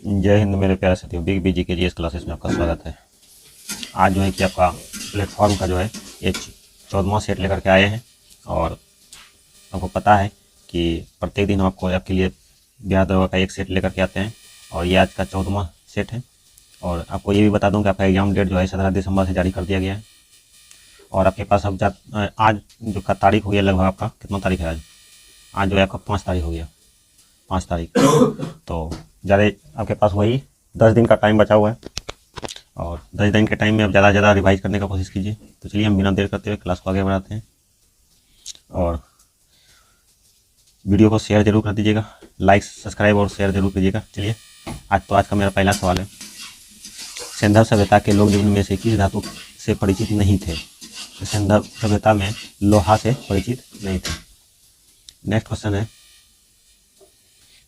जय हिंद मेरे प्यारे साथियों, बिग बीजी के जीएस क्लासेस में आपका स्वागत है। आज जो है कि आपका प्लेटफॉर्म का जो है ये 14वां सेट लेकर के आए हैं। और आपको पता है कि प्रत्येक दिन आपको आपके लिए ब्याह दवा का एक सेट लेकर के आते हैं और ये आज का 14वां सेट है। और आपको ये भी बता दूं कि आपका एग्जाम डेट जो है 17 दिसंबर से जारी कर दिया गया है। और आपके पास अब आज जो का तारीख हो गया, लगभग आपका कितना तारीख है आज जो है आपका 5 तारीख हो गया, 5 तारीख। तो ज़्यादा आपके पास वही 10 दिन का टाइम बचा हुआ है और 10 दिन के टाइम में आप ज़्यादा से ज़्यादा रिवाइज करने का कोशिश कीजिए। तो चलिए हम बिना देर करते हुए क्लास को आगे बढ़ाते हैं और वीडियो को शेयर जरूर कर दीजिएगा, लाइक सब्सक्राइब और शेयर जरूर कीजिएगा। चलिए आज का मेरा पहला सवाल है, सिंधु सभ्यता के लोग निम्न में से किस धातु से परिचित नहीं थे? तो सिंधु सभ्यता में लोहा से परिचित नहीं थे। नेक्स्ट क्वेश्चन है,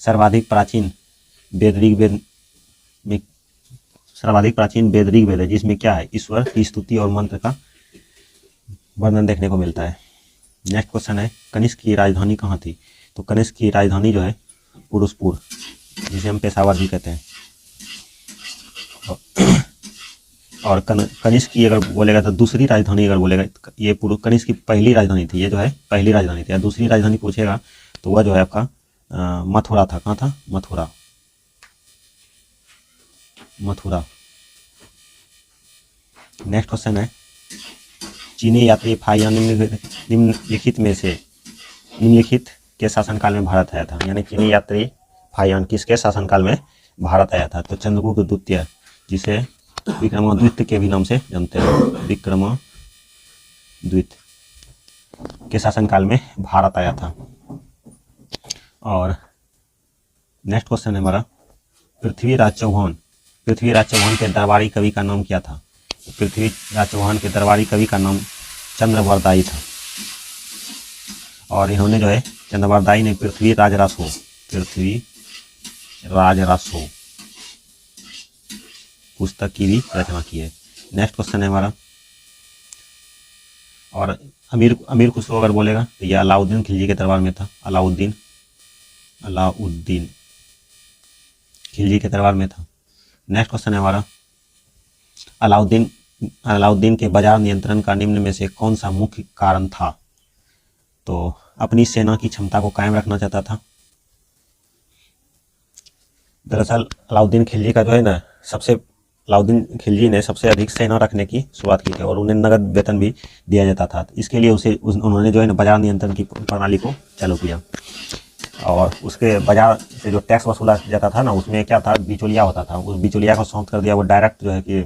सर्वाधिक प्राचीन वेद ऋग्वेद में है जिसमें क्या है? ईश्वर की स्तुति और मंत्र का वर्णन देखने को मिलता है। नेक्स्ट क्वेश्चन है, कनिष्क की राजधानी कहाँ थी? तो कनिष्क की राजधानी जो है पुरुषपुर, जिसे हम पेशावर भी कहते हैं। और कनिष्क की अगर बोलेगा तो दूसरी राजधानी अगर बोलेगा, ये कनिष्क की पहली राजधानी थी, ये जो है पहली राजधानी थी। दूसरी राजधानी पूछेगा तो वह जो है आपका मथुरा था। कहाँ था? मथुरा। नेक्स्ट क्वेश्चन है, चीनी यात्री फाहियान निम्नलिखित के शासनकाल में भारत आया था। यानी चीनी यात्री फाहियान किसके शासनकाल में भारत आया था? तो चंद्रगुप्त द्वितीय, जिसे विक्रमादित्य के भी नाम से जानते हैं, विक्रमादित्य के शासनकाल में भारत आया था। और नेक्स्ट क्वेश्चन है हमारा, पृथ्वीराज चौहान के दरबारी कवि का नाम क्या था? पृथ्वीराज चौहान के दरबारी कवि का नाम चंद्रवरदायी था। और इन्होंने जो है चंद्रवरदायी ने पृथ्वीराज रासो पुस्तक की भी रचना की है। नेक्स्ट क्वेश्चन है हमारा, और अमीर खुसरो अगर बोलेगा तो यह अलाउद्दीन खिलजी के दरबार में था। अलाउद्दीन खिलजी के दरबार में था। नेक्स्ट क्वेश्चन है हमारा, अलाउद्दीन के बाजार नियंत्रण का निम्न में से कौन सा मुख्य कारण था? तो अपनी सेना की क्षमता को कायम रखना चाहता था। दरअसल अलाउद्दीन खिलजी का जो है ना, अलाउद्दीन खिलजी ने सबसे अधिक सेना रखने की शुरुआत की थी और उन्हें नगद वेतन भी दिया जाता था। इसके लिए उन्होंने जो है ना बाजार नियंत्रण की प्रणाली को चालू किया। और उसके बाजार से जो टैक्स वसूला जाता था ना, उसमें क्या था, बिचौलिया होता था। उस बिचौलिया को समाप्त कर दिया, वो डायरेक्ट जो है कि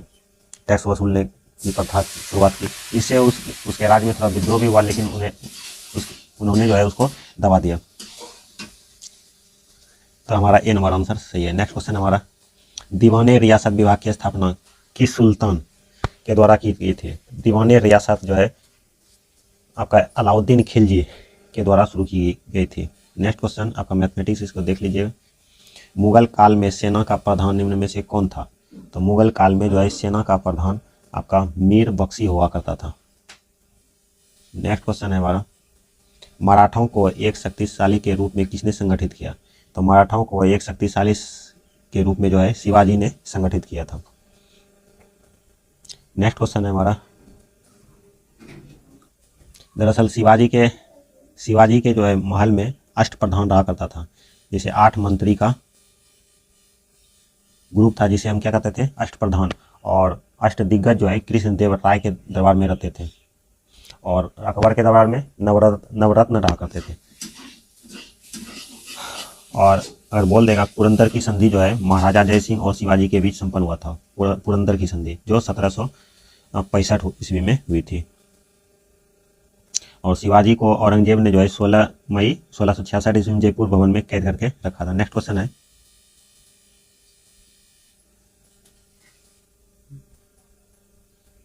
टैक्स वसूलने की प्रथा शुरुआत की। इससे उसके राज्य में थोड़ा विद्रोह भी हुआ, लेकिन उन्होंने जो है उसको दबा दिया। तो हमारा ए नंबर आंसर सही है। नेक्स्ट क्वेश्चन हमारा, दीवाने रियासत विभाग की स्थापना किस सुल्तान के द्वारा की गई थी? दीवाने रियासत जो है आपका अलाउद्दीन खिलजी के द्वारा शुरू की गई थी। नेक्स्ट क्वेश्चन आपका मैथमेटिक्स, इसको देख लीजिएगा। मुगल काल में सेना का प्रधान निम्न में से कौन था? तो मुगल काल में जो है सेना का प्रधान आपका मीर बख्शी हुआ करता था। नेक्स्ट क्वेश्चन है हमारा, मराठों को एक शक्तिशाली के रूप में किसने संगठित किया? तो मराठों को एक शक्तिशाली के रूप में जो है शिवाजी ने संगठित किया था। नेक्स्ट क्वेश्चन है हमारा, दरअसल शिवाजी के जो है महल में अष्ट प्रधान रहा करता था। जैसे 8 मंत्री का ग्रुप था, जिसे हम क्या कहते थे? अष्ट प्रधान। और अष्ट दिग्गज जो है कृष्णदेव राय के दरबार में रहते थे और अकबर के दरबार में नवरत्न रहा करते थे। और अगर बोल देगा पुरंदर की संधि जो है महाराजा जय सिंह और शिवाजी के बीच संपन्न हुआ था। पुरंदर की संधि जो 1765 ईस्वी में हुई थी। और शिवाजी को औरंगजेब ने जो है 16 मई 1666 ईस्वी में जयपुर भवन में कैद करके रखा था। नेक्स्ट क्वेश्चन है,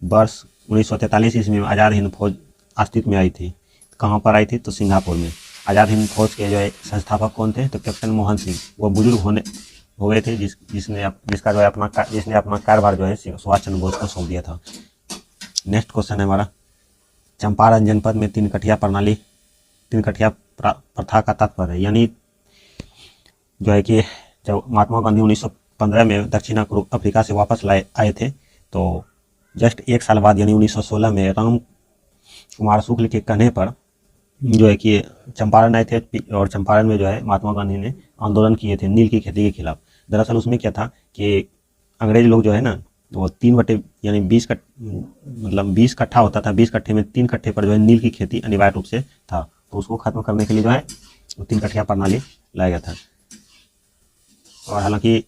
वर्ष 1943 ईस्वी में आज़ाद हिंद फौज अस्तित्व में आई थी। कहाँ पर आई थी? तो सिंगापुर में। आज़ाद हिंद फौज के जो है संस्थापक कौन थे? तो कैप्टन मोहन सिंह। वो बुजुर्ग हो गए थे, जिसने अपना कार्यभार जो है सुभाष चंद्र बोस को सौंप दिया था। नेक्स्ट क्वेश्चन है हमारा, चंपारण जनपद में तीन कठिया प्रथा का तात्पर्य, यानी जो है कि जब महात्मा गांधी 1915 में दक्षिण अफ्रीका से वापस आए थे। तो जस्ट 1 साल बाद यानी 1916 में राम कुमार शुक्ल के कहने पर जो है कि चंपारण आए थे, और चंपारण में जो है महात्मा गांधी ने आंदोलन किए थे नील की खेती के खिलाफ। दरअसल उसमें क्या था कि अंग्रेज लोग जो है ना, वो 3 बटे यानी 20 कट्ठा होता था, 20 कट्ठे में 3 कट्ठे पर जो है नील की खेती अनिवार्य रूप से था। तो उसको खत्म करने के लिए जो है 3 कट्ठिया प्रणाली लाया गया था। और हालांकि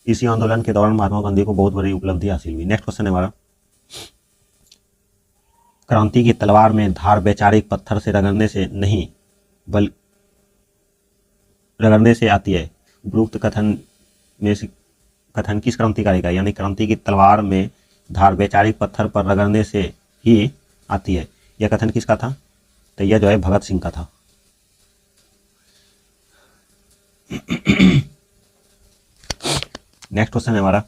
इसी आंदोलन के दौरान महात्मा गांधी को बहुत बड़ी उपलब्धि हासिल हुई। नेक्स्ट क्वेश्चन है हमारा, क्रांति की तलवार में धार वैचारिक पत्थर से रगड़ने से नहीं बल्कि रगड़ने से आती है। उपरोक्त कथन किस क्रांतिकारी का, यानी क्रांति की तलवार में धार वैचारिक पत्थर पर रगड़ने से ही आती है, यह कथन किसका था? तो यह जो है भगत सिंह का था। नेक्स्ट क्वेश्चन है हमारा,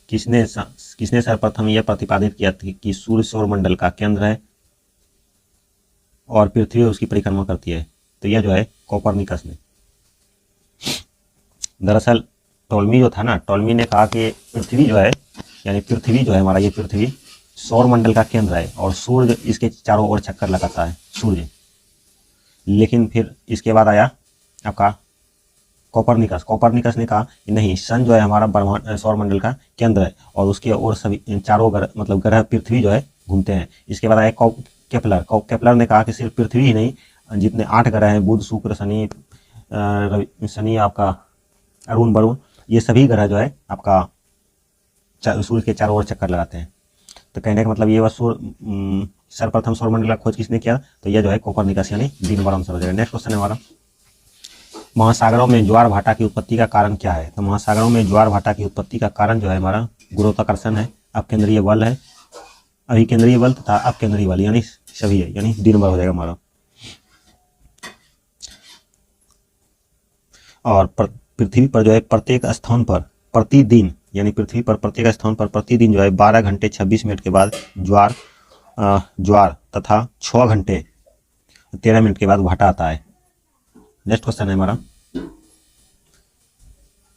किसने सर्वप्रथम यह प्रतिपादित किया कि सूर्य सौरमंडल का केंद्र है और पृथ्वी उसकी परिक्रमा करती है? तो यह जो है कोपरनिकस ने। दरअसल टोल्मी जो था ना, टोल्मी ने कहा कि पृथ्वी जो है, यानी पृथ्वी जो है हमारा, ये पृथ्वी सौरमंडल का केंद्र है और सूर्य इसके चारों ओर चक्कर लगाता है सूर्य। लेकिन फिर इसके बाद आया आपका कोपरनिकस ने कहा कि नहीं, सन जो है हमारा ब्रह्मांड सौरमंडल का केंद्र है और उसके ओर सभी चारों ग्रह पृथ्वी जो है घूमते हैं। इसके बाद आया केपलर ने कहा कि सिर्फ पृथ्वी ही नहीं, जितने 8 ग्रह हैं, बुध शुक्र शनि आपका अरुण वरुण, ये सभी ग्रह जो है आपका सूर्य के चारों ओर चक्कर लगाते हैं। तो कहने का मतलब ये वह सर्वप्रथम सौरमंडल का खोज किसने किया? तो यह जो है कोपरनिकस यानी दिन बड़ा आंसर हो जाएगा। नेक्स्ट क्वेश्चन है हमारा, महासागरों में ज्वार भाटा की उत्पत्ति का कारण क्या है? तो महासागरों में ज्वार भाटा की उत्पत्ति का कारण जो है हमारा गुरुत्वाकर्षण है, अपकेंद्रीय बल है, अभिकेंद्रीय बल तथा अपकेंद्रीय बल, यानी सभी है, यानी दिन भर हो जाएगा हमारा। और पृथ्वी पर जो है प्रत्येक स्थान पर प्रतिदिन, यानी पृथ्वी पर प्रत्येक स्थान पर प्रतिदिन जो है 12 घंटे 26 मिनट के बाद ज्वार तथा 6 घंटे 13 मिनट के बाद भाटा आता है। नेक्स्ट क्वेश्चन है हमारा,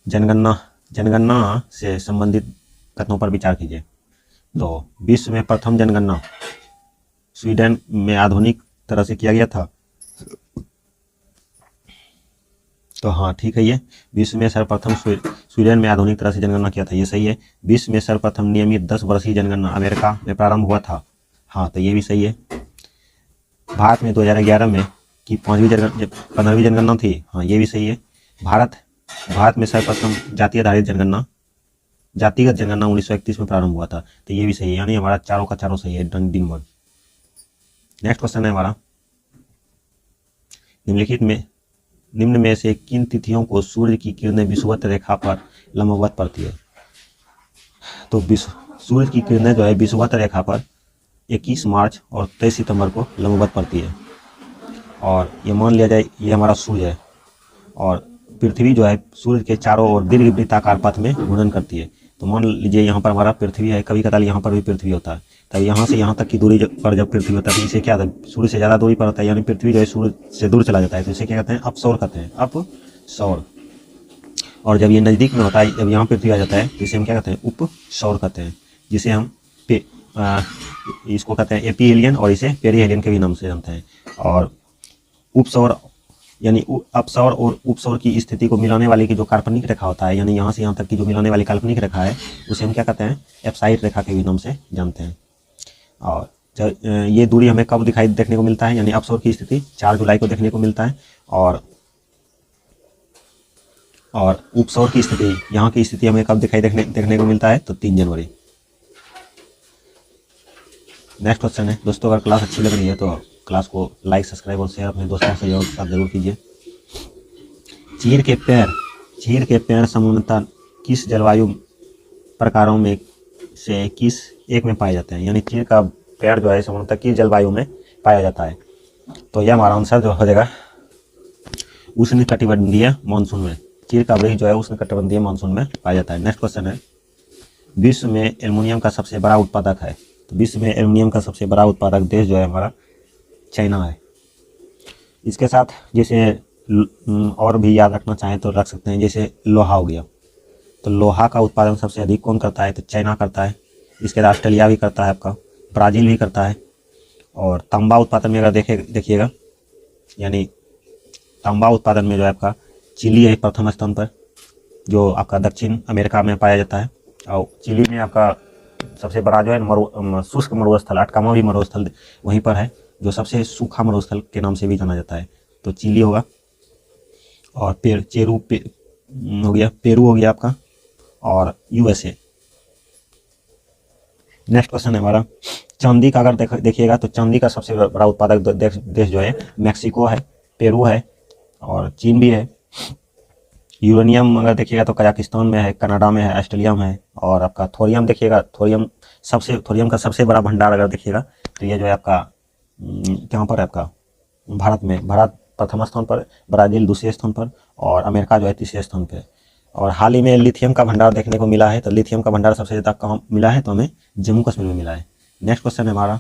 जनगणना से संबंधित कथनों पर विचार कीजिए। तो विश्व में प्रथम जनगणना स्वीडन में आधुनिक तरह से किया गया था। तो हाँ ठीक है, ये विश्व में सर्वप्रथम स्वीडन में आधुनिक तरह से जनगणना किया था, ये सही है। विश्व में सर्वप्रथम नियमित 10 वर्षीय जनगणना अमेरिका में प्रारंभ हुआ था, हाँ तो ये भी सही है। भारत में 2011 में की 15वीं जनगणना थी, हाँ ये भी सही है। भारत में सर्वप्रथम जातिगत जनगणना 1931 में प्रारंभ हुआ था, तो ये भी सही है, यानी हमारा चारों का चारों सही है, दिन भर। नेक्स्ट क्वेश्चन है हमारा, निम्न में से किन तिथियों को सूर्य की किरणें विषुवत रेखा पर लंबवत पड़ती है? तो सूर्य की किरणें जो है विषुवत रेखा पर 21 मार्च और 23 सितंबर को लंबवत पड़ती है। और ये मान लिया जाए ये हमारा सूर्य है और पृथ्वी जो है सूर्य के चारों ओर दीर्घ वृत्ताकार पथ में घूर्णन करती है। तो मान लीजिए यहाँ पर हमारा पृथ्वी है, कभी कदाल यहाँ पर भी पृथ्वी होता है, तब यहाँ से यहाँ तक की दूरी पर जब पृथ्वी होता है तो इसे क्या होता है, सूर्य से ज़्यादा दूरी पर होता है, यानी पृथ्वी जो है सूर्य से दूर चला जाता है, तो इसे क्या कहते हैं, अपसौर कहते हैं, अपसौर। और जब ये नज़दीक में होता है, जब यहाँ पृथ्वी आ जाता है तो इसे हम क्या कहते हैं, उपसौर कहते हैं, जिसे हम इसको कहते हैं एपीहेलियन और इसे पेरीहेलियन के भी नाम से जानते हैं। और उपसौर यानी अपसौर और उपसौर की स्थिति को मिलाने वाली की जो काल्पनिक रेखा होता है, यानी यहाँ से यहाँ तक की जो मिलाने वाली काल्पनिक रेखा है, उसे हम क्या कहते हैं, एप्साइड रेखा के भी नाम से जानते हैं। और जब ये दूरी हमें कब देखने को मिलता है, यानी अपसौर की स्थिति 4 जुलाई को देखने को मिलता है, और उपसौर की स्थिति, यहाँ की स्थिति हमें कब देखने को मिलता है, तो 3 जनवरी। नेक्स्ट क्वेश्चन है दोस्तों, अगर क्लास अच्छी लग रही है तो क्लास को लाइक, सब्सक्राइब और शेयर अपने दोस्तों से जरूर कीजिए। चीड़ के पेड़ सामान्यतः किस जलवायु प्रकारों में से किस एक में पाए जाते हैं, यानी चीड़ का पेड़ जो है सामान्यतः किस जलवायु में पाया जाता है? तो यह हमारा आंसर जो हो जाएगा उष्णकटिबंधीय मानसून में। चीड़ का वृक्ष जो है उष्णकटिबंधीय मानसून में पाया जाता है। नेक्स्ट क्वेश्चन है, विश्व में एल्युमिनियम का सबसे बड़ा उत्पादक है? तो विश्व में एल्युमिनियम का सबसे बड़ा उत्पादक देश जो है हमारा चाइना है। इसके साथ जैसे और भी याद रखना चाहें तो रख सकते हैं, जैसे लोहा हो गया, तो लोहा का उत्पादन सबसे अधिक कौन करता है, तो चाइना करता है। इसके बाद ऑस्ट्रेलिया भी करता है, आपका ब्राज़ील भी करता है। और तांबा उत्पादन में अगर देखिएगा, यानी तांबा उत्पादन में जो है आपका चिली है प्रथम स्थान पर, जो आपका दक्षिण अमेरिका में पाया जाता है। और चिली में आपका सबसे बड़ा जो है शुष्क मरुस्थल अटकामा भी मरुस्थल वहीं पर है, जो सबसे सूखा मरुस्थल के नाम से भी जाना जाता है, तो चिली होगा। और हो गया, पेरू हो गया आपका, और यूएसए। नेक्स्ट क्वेश्चन है हमारा, चांदी का अगर देखिएगा तो चांदी का सबसे बड़ा उत्पादक देश जो है मेक्सिको है, पेरू है और चीन भी है। यूरेनियम अगर देखिएगा तो कजाकिस्तान में है, कनाडा में है, ऑस्ट्रेलिया में है। और आपका थोरियम देखिएगा, थोरियम का सबसे बड़ा भंडार अगर देखिएगा तो ये जो है आपका कहाँ पर है, आपका भारत में। भारत प्रथम स्थान पर, ब्राज़ील दूसरे स्थान पर और अमेरिका जो है तीसरे स्थान पर। और हाल ही में लिथियम का भंडार देखने को मिला है, तो लिथियम का भंडार सबसे ज़्यादा कहाँ मिला है, तो हमें जम्मू कश्मीर में मिला है। नेक्स्ट क्वेश्चन है हमारा,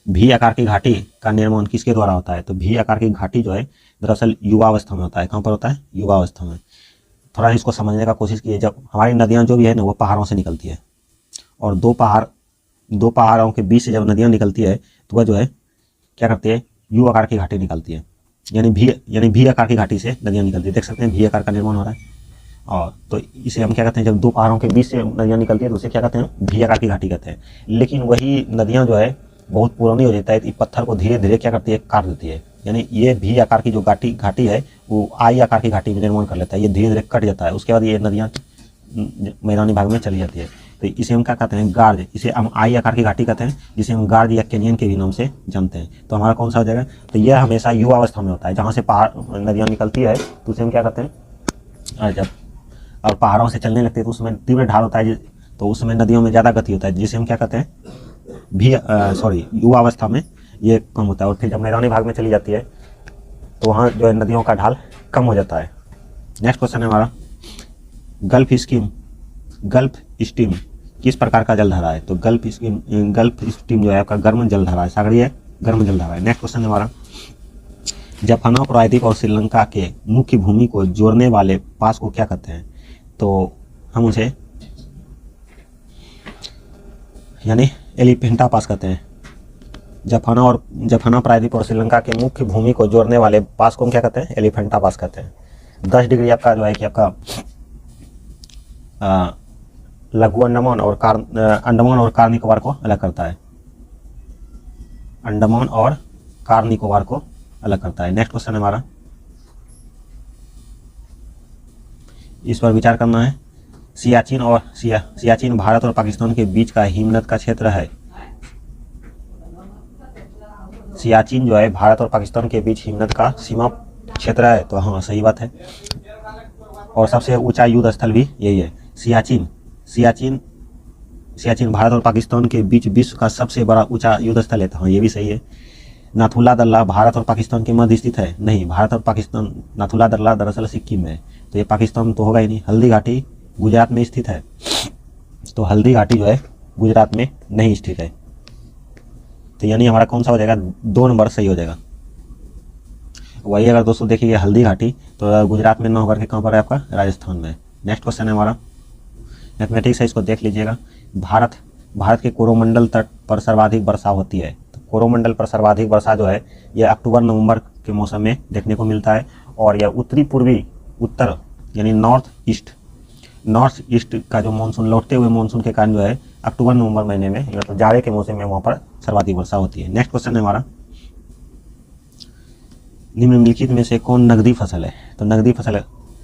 भी आकार की घाटी का निर्माण किसके द्वारा होता है, तो भी आकार की घाटी जो है दरअसल युवावस्था में होता है। कहाँ पर होता है, युवावस्था में। थोड़ा इसको समझने का कोशिश कीजिए। जब हमारी नदियाँ जो भी है ना वो पहाड़ों से निकलती है, और दो पहाड़ों के बीच से जब नदियाँ निकलती है तो वह जो है क्या करती है, यू आकार की घाटी निकलती है, यानी भी आकार की घाटी से नदियाँ निकलती है। देख सकते हैं भी आकार का निर्माण हो रहा है। और तो इसे हम क्या कहते हैं, जब दो पहाड़ों के बीच से नदियाँ निकलती है तो उसे क्या कहते हैं, भी आकार की घाटी कहते हैं। लेकिन वही नदियाँ जो है बहुत पुरानी हो जाता है, तो पत्थर को धीरे धीरे क्या करती है, काट देती है। यानी ये भी आकार की जो घाटी है वो आई आकार की घाटी में निर्माण कर लेता है, ये धीरे धीरे कट जाता है। उसके बाद ये नदियाँ मैदानी भाग में चली जाती है, तो इसे हम क्या कहते हैं, गार्ज। इसे हम आई आकार की घाटी कहते हैं, जिसे हम गार्ज या कैनियन के भी नाम से जानते हैं। तो हमारा कौन सा हो जाएगा, तो यह हमेशा युवा अवस्था में होता है, जहाँ से पहाड़ नदियाँ निकलती है तो उसे हम क्या कहते हैं, जब और पहाड़ों से चलने लगते हैं तो उसमें तीव्र ढाल होता है, तो उसमें नदियों में ज़्यादा गति होता है, जिसे हम क्या कहते हैं, युवा अवस्था में ये कम होता है। और फिर जब मैदानी भाग में चली जाती है तो वहाँ जो है नदियों का ढाल कम हो जाता है। नेक्स्ट क्वेश्चन है हमारा, गल्फ स्ट्रीम किस प्रकार का जलधारा है, तो गल्फ स्ट्रीम जो है आपका गर्म जलधारा है, सागरीय गर्म जलधारा है। नेक्स्ट क्वेश्चन है हमारा, जापान प्रायद्वीप और श्रीलंका के मुख्य भूमि को जोड़ने वाले पास को क्या कहते हैं, तो हम उसे यानी एलिफेंटा पास कहते हैं। जापान प्रायद्वीप और श्रीलंका के मुख्य भूमि को जोड़ने वाले पास को हम क्या कहते हैं, एलिफेंटा पास कहते हैं। 10 डिग्री आपका जो है कि आपका लघु अंडमान और कार निकोबार को अलग करता है। अंडमान और कार निकोबार को अलग करता है। नेक्स्ट क्वेश्चन है हमारा, इस पर विचार करना है। सियाचिन भारत और पाकिस्तान के बीच का हिमनद का क्षेत्र है। सियाचिन जो है भारत और पाकिस्तान के बीच हिमनद का सीमा क्षेत्र है, तो हाँ सही बात है। और सबसे ऊंचा युद्ध स्थल भी यही है, सियाचिन भारत और पाकिस्तान के बीच विश्व का सबसे बड़ा ऊंचा युद्ध स्थल है, तो हाँ ये भी सही है। नाथुला दर्रा भारत और पाकिस्तान के मध्य स्थित है, नहीं, भारत और पाकिस्तान, नाथुला दर्रा दरअसल सिक्किम में है, तो ये पाकिस्तान तो होगा ही नहीं। हल्दी घाटी गुजरात में स्थित है, तो हल्दी घाटी जो है गुजरात में नहीं स्थित है, तो यानी हमारा कौन सा हो जाएगा, 2 नंबर सही हो जाएगा। वही अगर दोस्तों देखिए हल्दी घाटी तो गुजरात में न होकर के कहाँ पर है, आपका राजस्थान में। नेक्स्ट क्वेश्चन है हमारा, मैथमेटिक्स है, इसको देख लीजिएगा। भारत के कोरोमंडल तट पर सर्वाधिक वर्षा होती है, तो कोरोमंडल पर सर्वाधिक वर्षा जो है यह अक्टूबर नवंबर के मौसम में देखने को मिलता है। और यह उत्तर यानी नॉर्थ ईस्ट का जो मानसून, लौटते हुए मानसून के कारण जो है अक्टूबर नवंबर महीने में, मतलब जाड़े के मौसम में वहाँ पर सर्वाधिक वर्षा होती है। नेक्स्ट क्वेश्चन है हमारा, निम्नलिखित में से कौन नकदी फसल है, तो नकदी फसल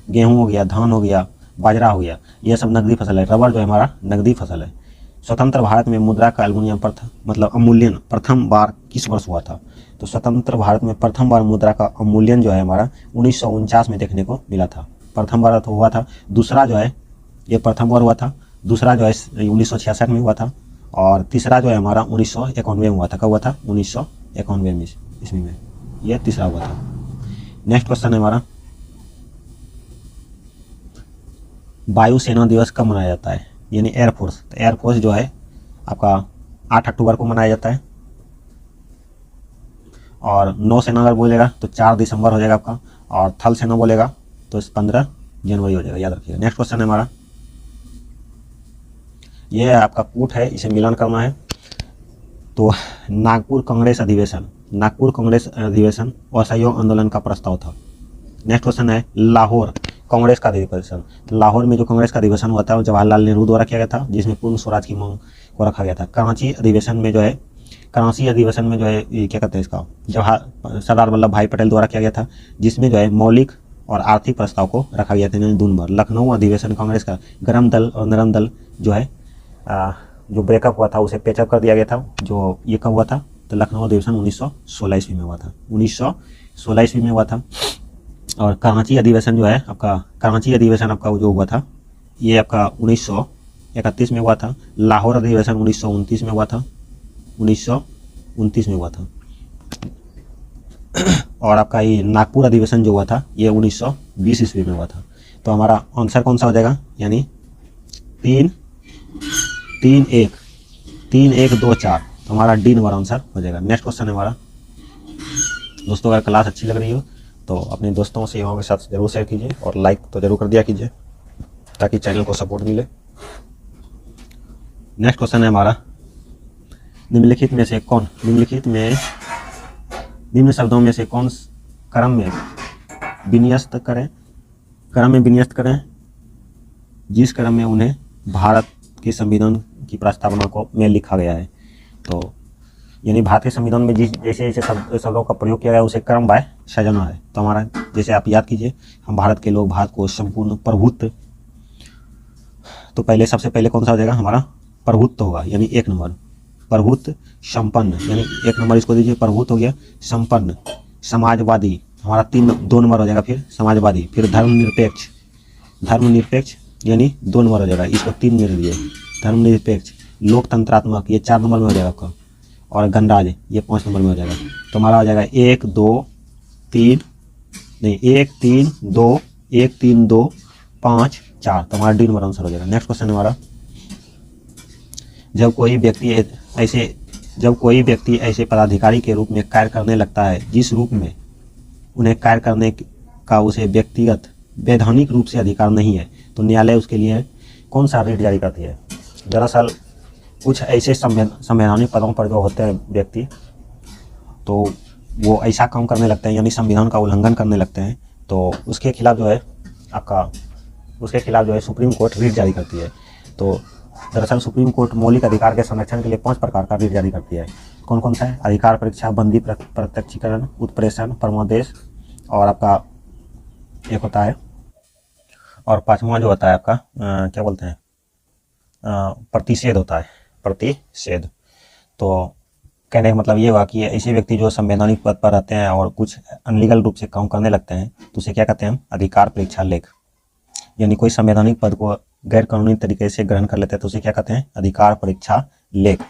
गेहूँ हो गया, धान हो गया, बाजरा हो गया, यह सब नकदी फसल है। रबर जो है हमारा नकदी फसल है। स्वतंत्र भारत में मुद्रा का एल्युमिनियम अवमूल्यन प्रथम बार किस वर्ष हुआ था, तो स्वतंत्र भारत में प्रथम बार मुद्रा का अवमूल्यन जो है हमारा 1949 में देखने को मिला था। प्रथम बार तो हुआ था, दूसरा जो है ये प्रथम बार हुआ था, दूसरा जो है 1966 में हुआ था, और तीसरा जो है हमारा 1991 में हुआ था। कब हुआ था, 1991 ईस्वी में, यह तीसरा हुआ था। नेक्स्ट क्वेश्चन है हमारा, वायुसेना दिवस कब मनाया जाता है, यानी एयरफोर्स। तो एयरफोर्स जो है आपका 8 अक्टूबर को मनाया जाता है। और नौसेना अगर बोलेगा तो 4 दिसंबर हो जाएगा आपका, और थल सेना बोलेगा तो 15 जनवरी हो जाएगा, याद रखिएगा। नेक्स्ट क्वेश्चन है हमारा, ये है आपका कूट है, इसे मिलान करना है। तो नागपुर कांग्रेस अधिवेशन असहयोग आंदोलन का प्रस्ताव था। नेक्स्ट क्वेश्चन है लाहौर कांग्रेस का अधिवेशन। तो लाहौर में जो कांग्रेस का अधिवेशन हुआ था वो जवाहरलाल नेहरू द्वारा किया गया था, जिसमें पूर्ण स्वराज की मांग को रखा गया था। कराची अधिवेशन में जो है ये क्या कहते हैं इसका, सरदार वल्लभ भाई पटेल द्वारा किया गया था, जिसमें जो है मौलिक और आर्थिक प्रस्ताव को रखा गया था दून भर। लखनऊ अधिवेशन कांग्रेस का गरम दल और नरम दल जो है जो ब्रेकअप हुआ था उसे पेचअप कर दिया गया था। जो ये कब हुआ था, तो लखनऊ अधिवेशन 1916 ईस्वी में हुआ था, 1916 ईस्वी में हुआ था। और कराची अधिवेशन जो है आपका, कराची अधिवेशन आपका जो हुआ था ये आपका 1931 में हुआ था। लाहौर अधिवेशन 1929 में हुआ था, 1929 में हुआ था। और आपका ये नागपुर अधिवेशन जो हुआ था ये 1920 ईस्वी में हुआ था। तो हमारा आंसर कौन सा हो जाएगा, यानी 3 1 2 4, तो हमारा डी नंबर आंसर हो जाएगा। नेक्स्ट क्वेश्चन है हमारा, दोस्तों अगर क्लास अच्छी लग रही हो तो अपने दोस्तों से के साथ जरूर शेयर कीजिए और लाइक तो जरूर कर दिया कीजिए ताकि चैनल को सपोर्ट मिले। नेक्स्ट क्वेश्चन है हमारा, निम्नलिखित निम्न शब्दों में से कौन क्रम में विन्यस्त करें जिस क्रम में उन्हें भारत के संविधान की प्रस्तावना को में लिखा गया है। तो यानी भारत के संविधान में जैसे शब्दों का प्रयोग किया गया उसे क्रम बाय सजना है। तो हमारा जैसे आप याद कीजिए, हम भारत के लोग भारत को संपूर्ण प्रभुत्व, तो पहले सबसे पहले कौन सा हो जाएगा हमारा, प्रभुत्व होगा, यानी 1 नंबर प्रभुत्व संपन्न, यानी 1 नंबर इसको दीजिए, प्रभुत्व हो गया। संपन्न, समाजवादी हमारा 2 नंबर हो जाएगा, फिर समाजवादी, फिर धर्मनिरपेक्ष यानी 2 नंबर हो जाएगा, इसको 3 मेरे लिए, धर्मनिरपेक्ष। लोकतंत्रात्मक ये 4 नंबर में हो जाएगा आपका, और गणराज्य ये 5 नंबर में हो जाएगा। तो हमारा हो जाएगा 1 3 2 5 4, तो हमारा डी नंबर आंसर हो जाएगा। नेक्स्ट क्वेश्चन हमारा, जब कोई व्यक्ति ऐसे पदाधिकारी के रूप में कार्य करने लगता है जिस रूप में उन्हें कार्य करने का उसे व्यक्तिगत वैधानिक रूप से अधिकार नहीं है, तो न्यायालय उसके लिए कौन सा रिट जारी करती है। दरअसल कुछ ऐसे संवैधानिक पदों पर जो होते हैं व्यक्ति, तो वो ऐसा काम करने लगते हैं, यानी संविधान का उल्लंघन करने लगते हैं, तो उसके खिलाफ जो है सुप्रीम कोर्ट रिट जारी करती है। तो दरअसल सुप्रीम कोर्ट मौलिक अधिकार के संरक्षण के लिए 5 प्रकार का रिट जारी करती है। कौन कौन सा है, अधिकार परीक्षा, बंदी, प्रत्यक्षीकरण, उत्प्रेषण, परमादेश, और आपका एक होता है, और 5वां जो होता है आपका क्या बोलते हैं, प्रतिषेध होता है, प्रतिषेध। तो कहने का मतलब ये हुआ कि ऐसे व्यक्ति जो संवैधानिक पद पर रहते हैं और कुछ अनलीगल रूप से काम करने लगते हैं तो उसे क्या कहते हैं हम, अधिकार परीक्षा लेख। यानी कोई संवैधानिक पद को गैर कानूनी तरीके से ग्रहण कर लेते हैं तो उसे क्या कहते हैं, अधिकार परीक्षा लेख।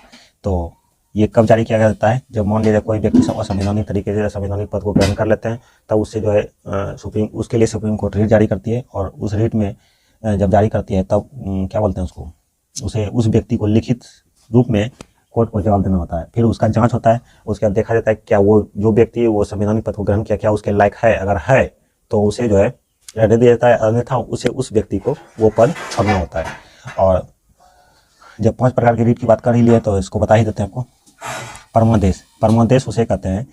तो ये कब जारी किया जाता है, जब मान लीजिए कोई व्यक्ति असंवैधानिक तरीके से संवैधानिक पद को ग्रहण कर लेते हैं, तब उससे जो है उसके लिए सुप्रीम कोर्ट रिट जारी करती है, और उस रिट में जब जारी करती है तब क्या बोलते हैं उसको, उस व्यक्ति को लिखित रूप में कोर्ट को जवाब देना होता है। फिर उसका जांच होता है, उसके बाद देखा जाता है क्या वो जो व्यक्ति वो संवैधानिक पद को ग्रहण किया क्या उसके लायक है, अगर है तो उसे जो है रहने दिया जाता है, अन्यथा उसे उस व्यक्ति को वो पद छोड़ना होता है। और जब 5 प्रकार की रीट की बात कर ही लिए तो इसको बता ही देते हैं आपको। परमादेश उसे कहते हैं,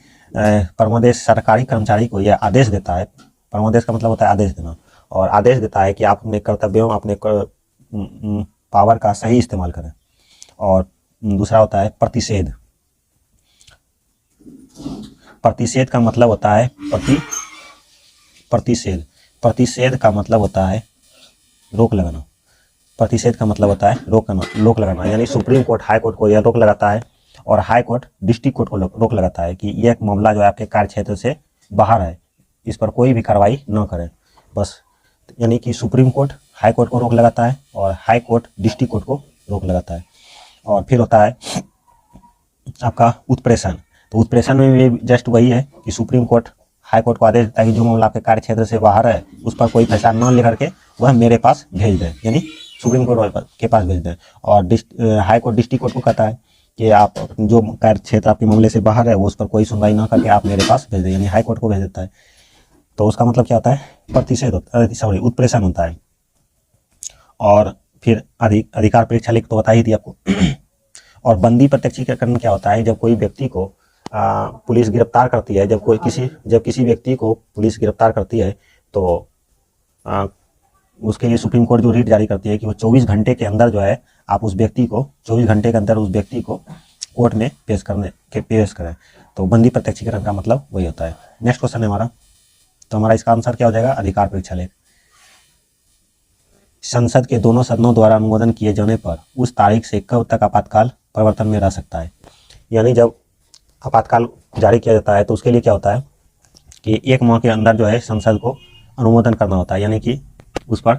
परमादेश सरकारी कर्मचारी को यह आदेश देता है, परमादेश का मतलब होता है आदेश देना, और आदेश देता है कि आप अपने कर्तव्यों अपने पावर का सही इस्तेमाल करें। और दूसरा होता है प्रतिषेध। प्रतिषेध का मतलब होता है प्रतिषेध का मतलब होता है रोक लगाना। प्रतिषेध का मतलब होता है रोक लगाना, यानी सुप्रीम कोर्ट हाई कोर्ट को यह रोक लगाता है, और हाई कोर्ट डिस्ट्रिक्ट कोर्ट को रोक लगाता है कि यह मामला जो है आपके कार्य क्षेत्र से बाहर है, इस पर कोई भी कार्रवाई न करें बस। यानी कि सुप्रीम कोर्ट हाई कोर्ट को रोक लगाता है, और हाई कोर्ट डिस्ट्रिक्ट कोर्ट को रोक लगाता है। और फिर होता है आपका उत्प्रेषण। तो उत्प्रेषण में भी जस्ट वही है कि सुप्रीम कोर्ट हाई कोर्ट को आदेश देता है कि जो मामला आपके कार्य क्षेत्र से बाहर है उस पर कोई फैसला न लेकर के वह मेरे पास भेज दें, यानी सुप्रीम कोर्ट के पास भेज दें। और हाई कोर्ट डिस्ट्रिक्ट कोर्ट को कहता है कि आप जो कार्य क्षेत्र आपके मामले से बाहर है वो उस पर कोई सुनवाई ना करके आप मेरे पास भेज दें, यानी हाई कोर्ट को भेज देता है। तो उसका मतलब क्या होता है, उत्प्रेषण होता है। और फिर अधिकार परीक्षा लेख तो बता ही थी आपको। और बंदी प्रत्यक्षीकरण क्या होता है, जब कोई व्यक्ति को पुलिस गिरफ्तार करती है, जब किसी व्यक्ति को पुलिस गिरफ्तार करती है तो उसके लिए सुप्रीम कोर्ट जो रीट जारी करती है कि वो 24 घंटे के अंदर जो है आप उस व्यक्ति को 24 घंटे के अंदर उस व्यक्ति को कोर्ट में पेश करें। तो बंदी प्रत्यक्षीकरण का मतलब वही होता है। नेक्स्ट क्वेश्चन है हमारा, तो हमारा इसका आंसर क्या हो जाएगा, अधिकार परीक्षा लेख। संसद के दोनों सदनों द्वारा अनुमोदन किए जाने पर उस तारीख से कब तक आपातकाल प्रवर्तन में रह सकता है। यानी जब आपातकाल जारी किया जाता है तो उसके लिए क्या होता है कि 1 माह के अंदर जो है संसद को अनुमोदन करना होता है, यानी कि उस पर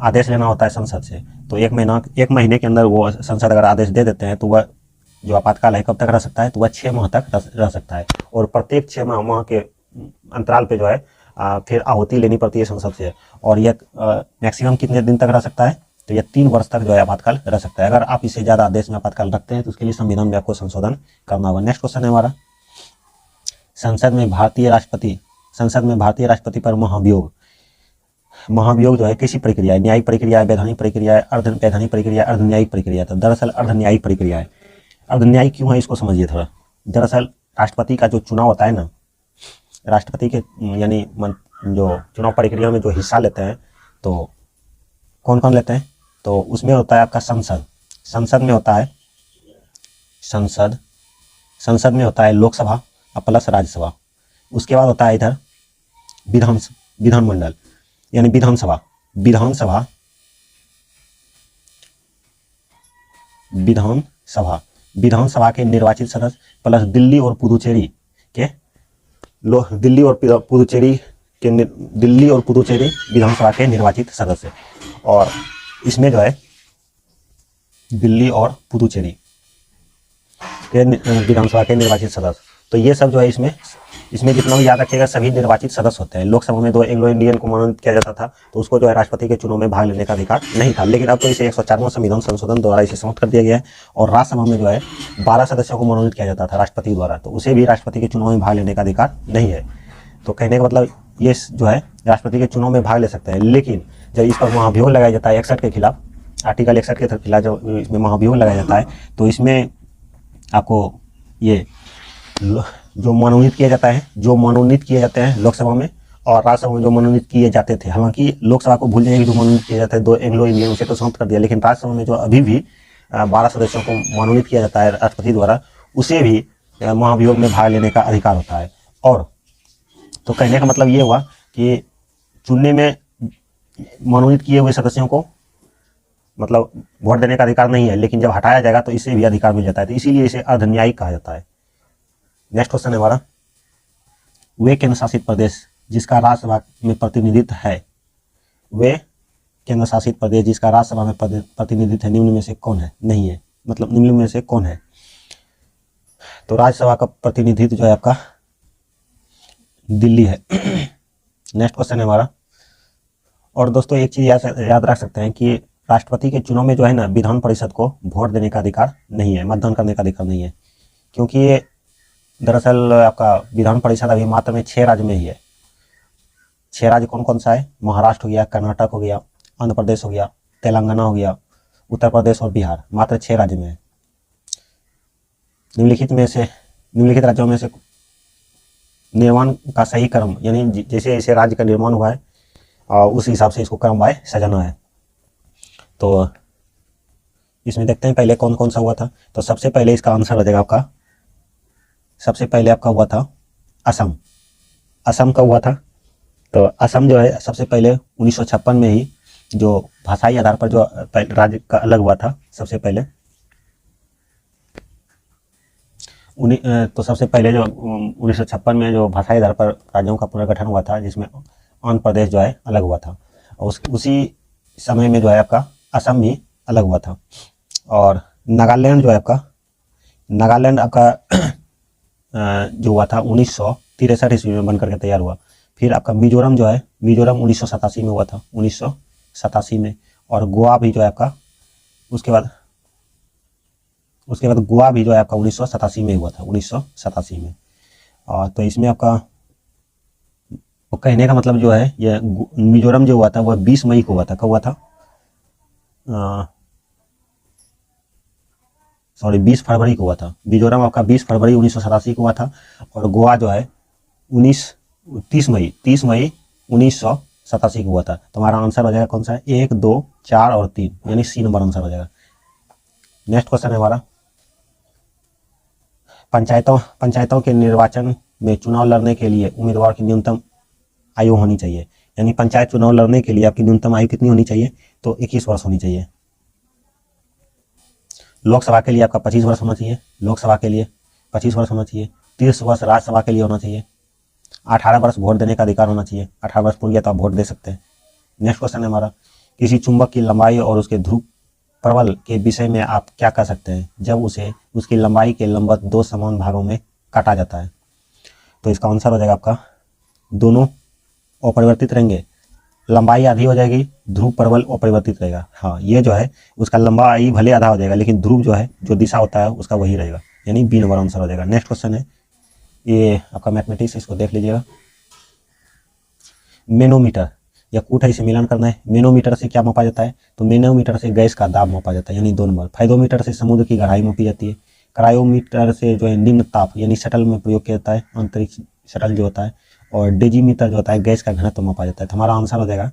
आदेश लेना होता है संसद से। तो 1 महीने के अंदर वो संसद अगर आदेश दे देते हैं तो वह जो आपातकाल है कब तक रह सकता है, तो वह 6 माह तक रह सकता है। और प्रत्येक 6 माह के अंतराल पे जो है फिर आहुति लेनी पड़ती है संसद से। और यह मैक्सिमम कितने दिन तक रह सकता है, तो यह 3 वर्ष तक जो है आपातकाल रह सकता है। अगर आप इससे ज़्यादा आदेश में आपातकाल रखते हैं तो उसके लिए संविधान में आपको संशोधन करना होगा। नेक्स्ट क्वेश्चन है हमारा, संसद में भारतीय राष्ट्रपति पर महाभियोग जो है कैसी प्रक्रिया है, न्यायिक प्रक्रिया है, वैधानिक प्रक्रिया है, अर्धवैधानिक प्रक्रिया है, अर्धन्यायिक प्रक्रिया है। तो दरअसल अर्धन्यायिक प्रक्रिया है। अर्धन्यायिक क्यों है इसको समझिए थोड़ा। दरअसल राष्ट्रपति का जो चुनाव होता है ना, राष्ट्रपति के यानी जो चुनाव प्रक्रिया में जो हिस्सा लेते हैं तो कौन कौन लेते हैं, तो उसमें होता है आपका संसद में होता है संसद में होता है लोकसभा प्लस राज्यसभा। उसके बाद होता है इधर विधानमंडल यानी विधानसभा के निर्वाचित सदस्य प्लस दिल्ली और पुदुचेरी विधानसभा के निर्वाचित सदस्य। और इसमें जो है दिल्ली और पुदुचेरी के विधानसभा के निर्वाचित सदस्य, तो ये सब जो है इसमें जितना भी याद रखिएगा सभी निर्वाचित सदस्य होते हैं। लोकसभा में 2 एंग्लो इंडियन को मनोनीत किया जाता था तो उसको जो है राष्ट्रपति के चुनाव में भाग लेने का अधिकार नहीं था, लेकिन अब तो इसे 104वां संविधान संशोधन द्वारा इसे समाप्त कर दिया गया है। और राज्यसभा में जो है 12 सदस्यों को मनोनीत किया जाता था राष्ट्रपति द्वारा, तो उसे भी राष्ट्रपति के चुनाव में भाग लेने का अधिकार नहीं है। तो कहने का मतलब ये जो है राष्ट्रपति के चुनाव में भाग ले सकते हैं, लेकिन जब इस पर महाभियोग लगाया जाता है 61 के खिलाफ, आर्टिकल 61 के खिलाफ जब इसमें महाभियोग लगाया जाता है तो इसमें आपको ये जो मनोनीत किए जाते हैं लोकसभा में और राज्यसभा में जो मनोनीत किए जाते थे, हालांकि लोकसभा को भूल जाएंगे जो मनोनीत किए जाते हैं 2 एंग्लो इंडियन उसे तो समाप्त कर दिया, लेकिन राज्यसभा में जो अभी भी 12 सदस्यों को मनोनीत किया जाता है राष्ट्रपति द्वारा, उसे भी महाभियोग में भाग लेने का अधिकार होता है। और तो कहने का मतलब ये हुआ कि चुनने में मनोनीत किए हुए सदस्यों को मतलब वोट देने का अधिकार नहीं है, लेकिन जब हटाया जाएगा तो इसे भी अधिकार मिल जाता है, तो इसीलिए इसे अर्धन्यायिक कहा जाता है। नेक्स्ट क्वेश्चन है हमारा, वे केंद्र शासित प्रदेश जिसका राज्यसभा में प्रतिनिधित्व है, निम्न में से कौन है, नहीं है, मतलब निम्न में से कौन है। तो राज्यसभा का प्रतिनिधित्व जो है आपका दिल्ली है। नेक्स्ट क्वेश्चन है हमारा, और दोस्तों एक चीज याद रख सकते हैं कि राष्ट्रपति के चुनाव में जो है ना विधान परिषद को वोट देने का अधिकार नहीं है, मतदान करने का अधिकार नहीं है, क्योंकि ये दरअसल आपका विधान परिषद अभी मात्र में 6 राज्य में ही है। 6 राज्य कौन कौन सा है, महाराष्ट्र हो गया, कर्नाटक हो गया, आंध्र प्रदेश हो गया, तेलंगाना हो गया, उत्तर प्रदेश और बिहार, मात्र 6 राज्य में है। निम्नलिखित राज्यों में से निर्माण का सही क्रम, यानी जैसे जैसे राज्य का निर्माण हुआ है उस हिसाब से इसको क्रमवार सजाना है। तो इसमें देखते हैं पहले कौन कौन सा हुआ था। तो सबसे पहले इसका आंसर हो जाएगा आपका, सबसे पहले आपका हुआ था असम का हुआ था। तो असम जो है सबसे पहले 1956 में ही जो भाषाई आधार पर जो राज्य का अलग हुआ था, सबसे पहले तो सबसे पहले जो 1956 में जो भाषाई आधार पर राज्यों का पुनर्गठन हुआ था, जिसमें आंध्र प्रदेश जो है अलग हुआ था, और उसी समय में जो है आपका असम भी अलग हुआ था। और नागालैंड जो है आपका जो हुआ था 1963 ईस्वी में बन करके तैयार हुआ। फिर आपका मिजोरम जो है, मिजोरम 1987 में हुआ था, 1987 में। और गोवा भी जो है आपका उसके बाद उसके बाद गोवा भी जो है आपका 1987 में हुआ था, 1987 में। और तो इसमें आपका वो कहने का मतलब जो है, ये मिजोरम जो हुआ था वह 20 मई को हुआ था। कब हुआ था? सॉरी 20 फरवरी को हुआ था। मिजोरम आपका 20 फरवरी 1987 को हुआ था, और गोवा जो है 30 मई 1987 को हुआ था। तो हमारा आंसर हो जाएगा कौन सा है? 1, 2, 4 और 3, यानी सी नंबर आंसर हो जाएगा। नेक्स्ट क्वेश्चन है हमारा, पंचायतों के निर्वाचन में चुनाव लड़ने के लिए उम्मीदवार की न्यूनतम आयु होनी चाहिए। यानी पंचायत चुनाव लड़ने के लिए आपकी न्यूनतम आयु कितनी होनी चाहिए? तो 21 वर्ष होनी चाहिए। लोकसभा के लिए आपका 25 वर्ष होना चाहिए, लोकसभा के लिए 25 वर्ष होना चाहिए। 30 वर्ष राज्यसभा के लिए होना चाहिए। 18 वर्ष वोट देने का अधिकार होना चाहिए। 18 वर्ष पूरी गया तो आप वोट दे सकते हैं। नेक्स्ट क्वेश्चन है हमारा, किसी चुंबक की लंबाई और उसके ध्रुव प्रबल के विषय में आप क्या कह सकते हैं जब उसे उसकी लंबाई के लंबवत 2 समान भागों में काटा जाता है? तो इसका आंसर हो जाएगा आपका, दोनों अपरिवर्तित रहेंगे, लंबाई आधी हो जाएगी, ध्रुव प्रबल अपरिवर्तित रहेगा। हाँ, ये जो है उसका लंबाई भले आधा हो जाएगा, लेकिन ध्रुव जो है, जो दिशा होता है उसका वही रहेगा, यानी बी नंबर आंसर हो जाएगा। नेक्स्ट क्वेश्चन है ये आपका मैथमेटिक्स, इसको देख लीजिएगा। मैनोमीटर या कूट है, इसे मिलान करना है। मैनोमीटर से क्या मापा जाता है? तो मैनोमीटर से गैस का दाब मापा जाता है, यानी 2 नंबर। फाइडोमीटर से समुद्र की गहराई मापी जाती है। क्रायोमीटर से जो है निम्न ताप यानी शटल में प्रयोग किया जाता है, अंतरिक्ष शटल जो होता है। और डेजीमीटर जो होता है गैस का घनत्व मापा जाता है। तो हमारा आंसर हो जाएगा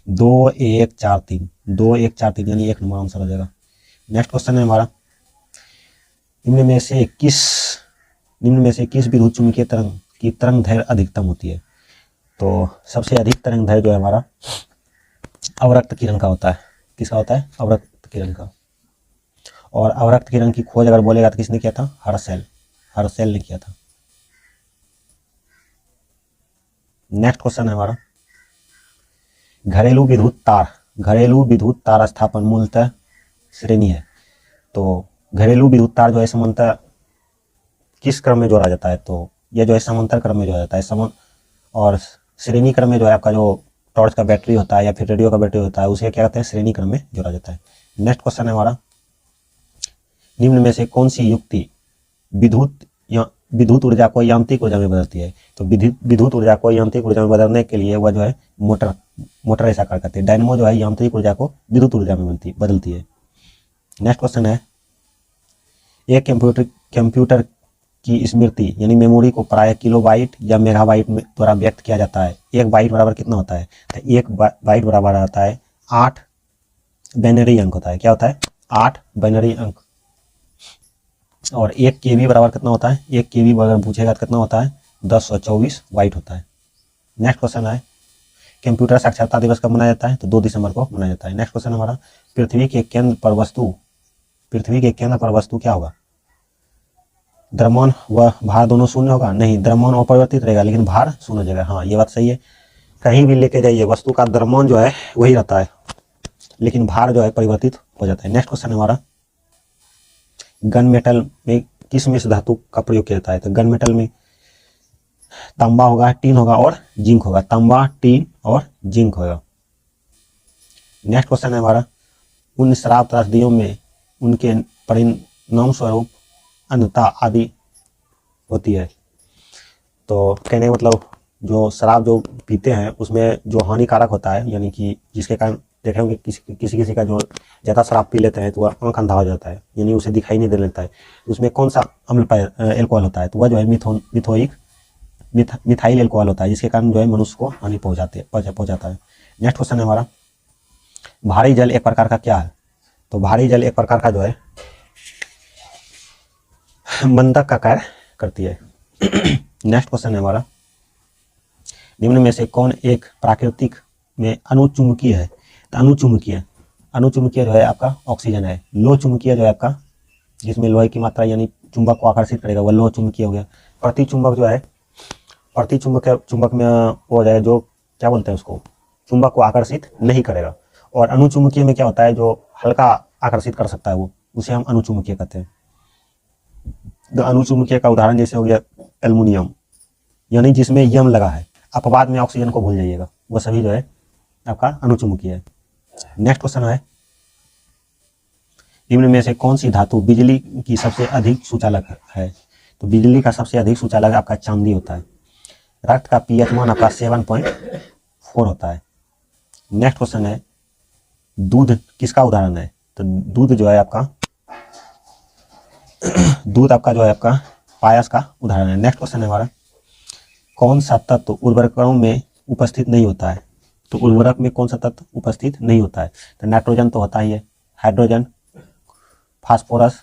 2, 1, 4, 3, 2, 1, 4, 3, यानी 1 नंबर आंसर हो जाएगा। नेक्स्ट क्वेश्चन है हमारा, निम्न में से किस विद्युत चुम्बकीय तरंग की तरंग दैर्घ्य अधिकतम होती है? तो सबसे अधिक तरंग दैर्घ्य जो है हमारा अवरक्त किरण का होता है। किसका होता है? अवरक्त किरण का। और अवरक्त किरण की खोज अगर बोलेगा तो किसने किया था? हर्शेल ने किया था। नेक्स्ट क्वेश्चन है हमारा, घरेलू विद्युत तार स्थापन मूलतः श्रेणी है। तो घरेलू विद्युत तार जो है समांतर किस क्रम में जोड़ा जाता है? तो यह जो है समांतर क्रम में जोड़ा जाता है। और श्रेणी क्रम में जो है आपका जो टॉर्च का बैटरी होता है या फिर रेडियो का बैटरी होता है, उसे क्या कहते हैं? श्रेणी क्रम में जोड़ा जाता है। नेक्स्ट क्वेश्चन है हमारा, निम्न में से कौन सी युक्ति विद्युत ऊर्जा को यांत्रिक ऊर्जा में बदलती है? तो विद्युत ऊर्जा को यांत्रिक ऊर्जा में बदलने के लिए वह जो है मोटर ऐसा कार्य करती है। डायनेमो जो है यांत्रिक ऊर्जा को विद्युत ऊर्जा में बदलती है। नेक्स्ट क्वेश्चन है, एक कंप्यूटर की स्मृति यानी मेमोरी को प्राय किलोबाइट या मेगाबाइट में द्वारा व्यक्त किया जाता है। 1 बाइट बराबर कितना होता है? तो 1 बाइट बराबर होता है 8 बाइनरी अंक होता है। क्या होता है? 8 बाइनरी अंक। और 1 KB बराबर कितना होता है? 1 KB अगर पूछेगा तो कितना होता है? 1024 बाइट होता है। नेक्स्ट क्वेश्चन है, कंप्यूटर साक्षरता दिवस कब मनाया जाता है? तो 2 दिसंबर को मनाया जाता है। नेक्स्ट क्वेश्चन हमारा, पृथ्वी के केंद्र पर वस्तु क्या होगा? द्रव्यमान व भार दोनों शून्य होगा? नहीं, द्रव्यमान अपरिवर्तित रहेगा लेकिन भार शून्य हो जाएगा। हाँ, ये बात सही है। कहीं भी लेके जाइए वस्तु का द्रव्यमान जो है वही रहता है, लेकिन भार जो है परिवर्तित हो जाता है। नेक्स्ट क्वेश्चन हमारा, गन मेटल में किस मिश्र धातु का प्रयोग किया जाता है? तो गन मेटल में तांबा होगा, टीन होगा और जिंक होगा। तांबा, टीन और जिंक होगा। नेक्स्ट क्वेश्चन है हमारा, उन शराब त्रासदियों में उनके परिणाम स्वरूप अंधता आदि होती है। तो कहने का मतलब जो शराब जो पीते हैं उसमें जो हानिकारक होता है, यानी कि जिसके कारण देखे होंगे किसी का जो ज़्यादा शराब पी लेते हैं तो वह आंख अंधा हो जाता है, यानी उसे दिखाई नहीं दे लेता है। उसमें कौन सा अम्ल एल्कोहल होता है? तो वह जो है मिथाइल एल्कोहल होता है, जिसके कारण जो है मनुष्य को हानि पहुँचाता है। नेक्स्ट क्वेश्चन है हमारा, भारी जल एक प्रकार का क्या है? तो भारी जल एक प्रकार का जो है बंधक का कार्य करती है। नेक्स्ट क्वेश्चन है हमारा, निम्न में से कौन एक प्राकृतिक में अनुचुंबकीय है? तो अनुचुंबकीय जो है आपका ऑक्सीजन है। लोह चुंबकीय जो है आपका, जिसमें लोहे की मात्रा यानी चुंबक को आकर्षित करेगा, वह लोह चुंबकीय हो गया। प्रतिचुंबक जो है, चुंबक में वो हो जाए जो क्या बोलते हैं उसको, चुंबक को आकर्षित नहीं करेगा। और अनुचुंबकीय में क्या होता है, जो हल्का आकर्षित कर सकता है वो, उसे हम अनुचुंबकीय कहते हैं। तो अनुचुंबकीय का उदाहरण जैसे हो गया एल्युमिनियम, यानी जिसमें यम लगा है। अपवाद में ऑक्सीजन को भूल जाइएगा, वो सभी जो है आपका अनुचुंबकीय है। नेक्स्ट क्वेश्चन है, निम्न में से कौन सी धातु बिजली की सबसे अधिक सुचालक है? तो बिजली का सबसे अधिक सुचालक आपका चांदी होता है। रक्त का पीएच मान आपका 7.4 होता है। नेक्स्ट क्वेश्चन है, दूध किसका उदाहरण है? तो दूध जो है आपका दूध आपका जो है आपका पायस का उदाहरण है। नेक्स्ट क्वेश्चन है हमारा, कौन सा तत्व उर्वरकों में उपस्थित नहीं होता है? तो उर्वरक में कौन सा तत्व उपस्थित नहीं होता है? तो नाइट्रोजन तो होता ही है, हाइड्रोजन, फास्फोरस